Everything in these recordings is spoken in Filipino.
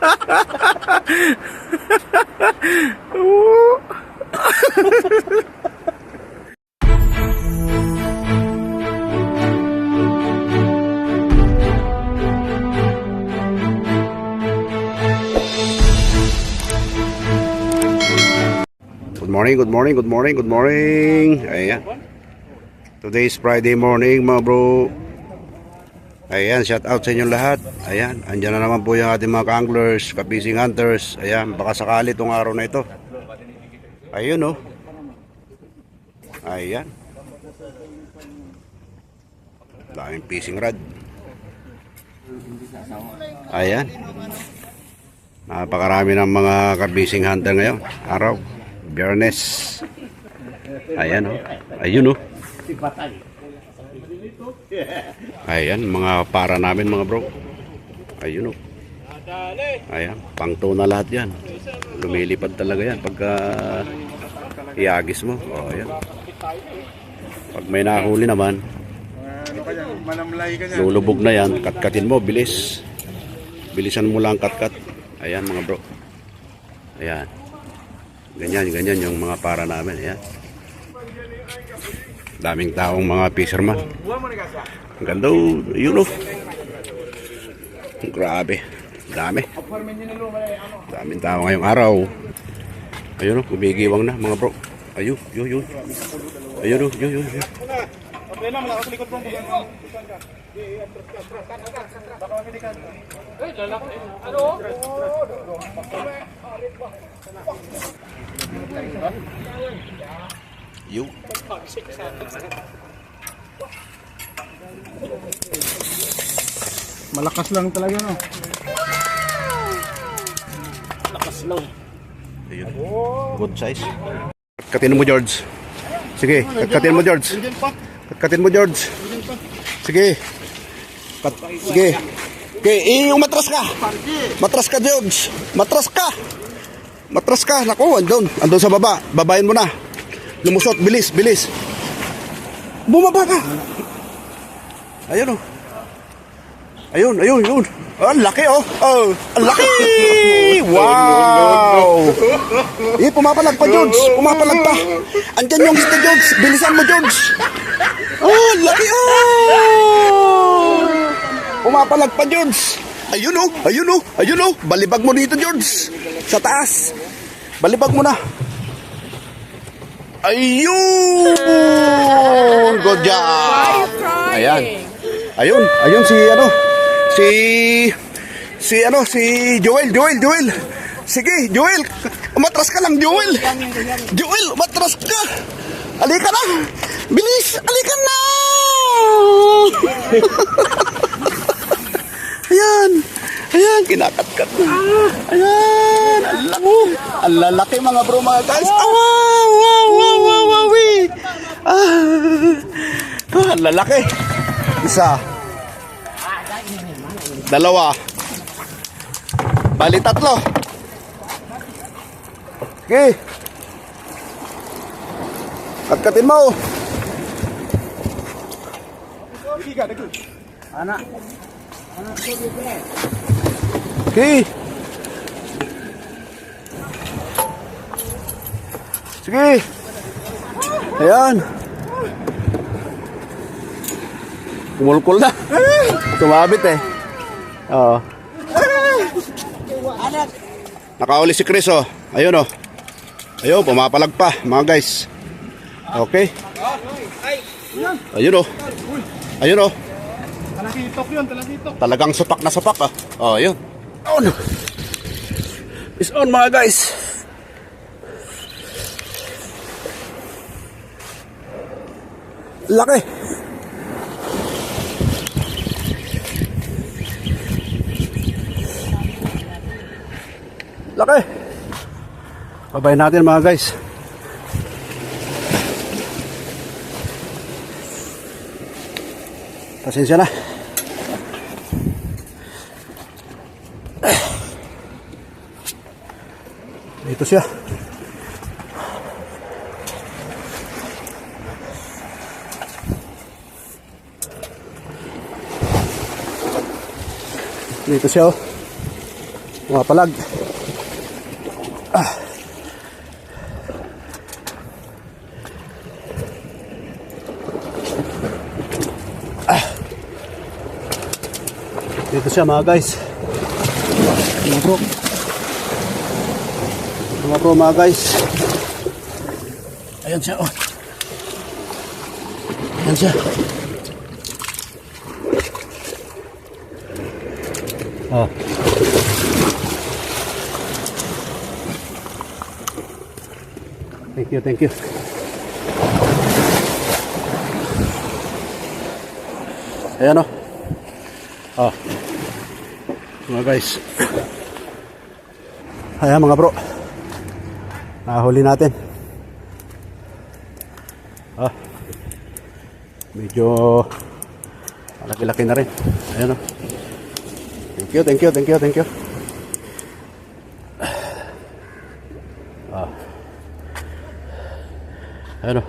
Good morning, good morning, good morning, good morning. Ayan. Today is Friday morning mga bro. Ayan, shout out sa inyong lahat. Ayan, andyan na naman po yung ating mga anglers, ka-fishing hunters. Ayan, baka sakali itong araw na ito. Ayun oh. Ayan. Daming fishing rod. Ayan. Napakarami ng mga ka-fishing hunter ngayon. Araw. Biyernes. Ayan oh. Ayun oh. Ayan, mga para namin mga bro. Ayun oh. Ayan, pang tuna lahat yan. Lumilipad talaga yan pagka iagis mo. Oh, ayan. Pag may nahuli naman, lulubog na yan. Katkatin mo, bilis. Bilisan mo lang katkat. Ayan mga bro. Ayan. Ganyan yung mga para namin. Ayan. Daming taong mga fisherman. Ang ganda yun oh. Grabe. Dami. Daming tao ngayong araw. Ayun oh, kumigiwang na mga bro. Ayun, yun. Ayun oh, yun. Yo. Malakas lang talaga no. Malakas lang. Ayun. Good size. Katkatin mo George. Sige, katkatin mo George. Katkatin mo George. Sige. Sige. Okay, umatras ka. Matras ka George. Matras ka. Matras ka. Naku, andun sa baba. Babayin mo na. Lumusot, bilis. Bumaba ka. Ayun oh. Ayun. Ang laki oh. Ang laki. Wow. Pumapalag pa George. Pumapalag pa. Andyan yung gusto George. Bilisan mo George. Ang laki oh. Pumapalag pa George. Ayun oh. Balibag mo dito George. Sa taas. Balibag mo na. Ayun! Good job! Ayan. Ayun si Joel. Sige, Joel. Umatras ka lang, Joel. Joel, umatras ka. Alika na. Bilis, alika na. Ayan, kinakatkat na. Ayan, ang lalaki mga bro mga guys. Wow. Ang lalaki. Isa. Dalawa. Bali tatlo. Okay. Katkatin mo. Anak. Okay. Sige. Ayan. Kumulkul na. Tumabit eh. Oo. Nakauli si Chris oh. Ayun oh. Ayun, pumapalag pa mga guys. Okay. Ayun oh. Talakitok yun. Talagang supak na supak ah. Oh, ayun. On. It's on mga guys. Laki. Laki. Babayin natin mga guys. Pasensya na. Dito siya. Dito siya oh. Mga palag. Dito siya mga guys. Mga bro. Mga guys. Ayan siya oh. Ayan siya. Oh. Thank you. Ayan oh. Oh. Mga guys. Ayan mga bro. Nahuli natin. Ah. Medyo malaki-laki na rin. Ayan o. Thank you. Ah. Ayan o.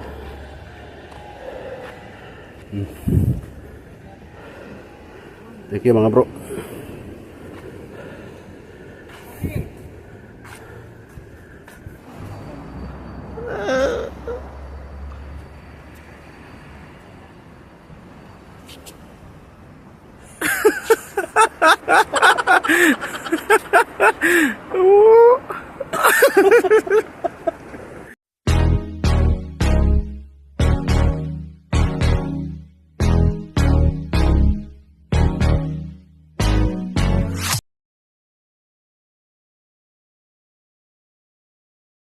Thank you mga bro.